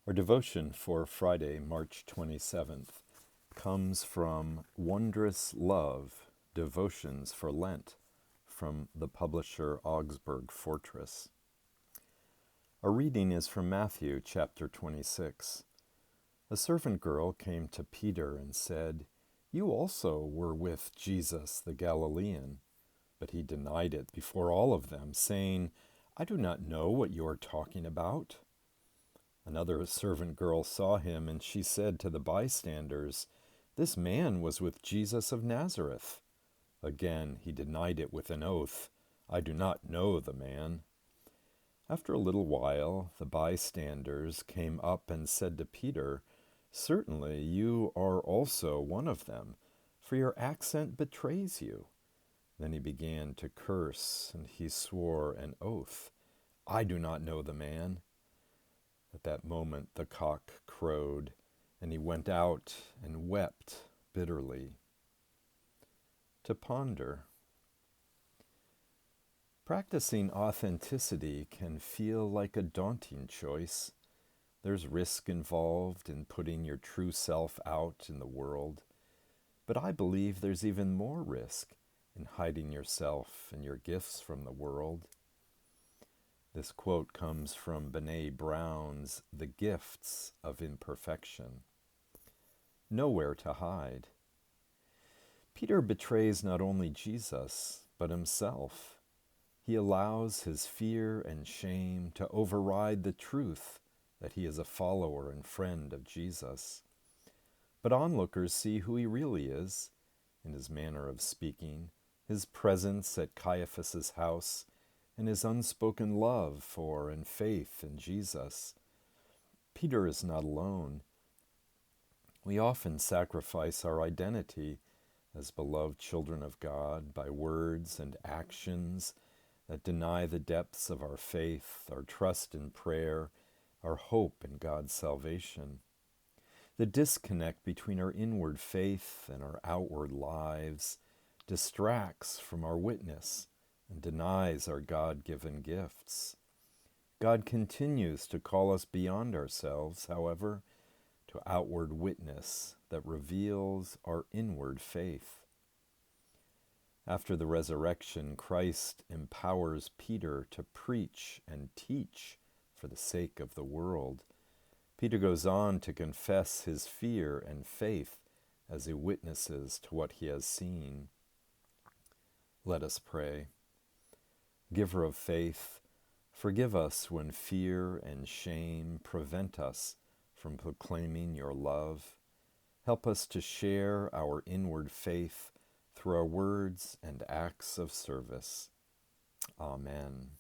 Our devotion for Friday, March 27th, comes from Wondrous Love, Devotions for Lent, from the publisher Augsburg Fortress. Our reading is from Matthew chapter 26. A servant girl came to Peter and said, "You also were with Jesus the Galilean." But he denied it before all of them, saying, "I do not know what you are talking about." Another servant girl saw him, and she said to the bystanders, "This man was with Jesus of Nazareth." Again he denied it with an oath, "I do not know the man." After a little while, the bystanders came up and said to Peter, "Certainly you are also one of them, for your accent betrays you." Then he began to curse, and he swore an oath, "I do not know the man." At that moment the cock crowed, and he went out and wept bitterly. To ponder. Practicing authenticity can feel like a daunting choice. There's risk involved in putting your true self out in the world. But I believe there's even more risk in hiding yourself and your gifts from the world. This quote comes from Brené Brown's The Gifts of Imperfection. Nowhere to hide. Peter betrays not only Jesus, but himself. He allows his fear and shame to override the truth that he is a follower and friend of Jesus. But onlookers see who he really is, in his manner of speaking, his presence at Caiaphas's house, and his unspoken love for and faith in Jesus. Peter is not alone. We often sacrifice our identity as beloved children of God by words and actions that deny the depths of our faith, our trust in prayer, our hope in God's salvation. The disconnect between our inward faith and our outward lives distracts from our witness and denies our God-given gifts. God continues to call us beyond ourselves, however, to outward witness that reveals our inward faith. After the resurrection, Christ empowers Peter to preach and teach for the sake of the world. Peter goes on to confess his fear and faith as he witnesses to what he has seen. Let us pray. Giver of faith, forgive us when fear and shame prevent us from proclaiming your love. Help us to share our inward faith through our words and acts of service. Amen.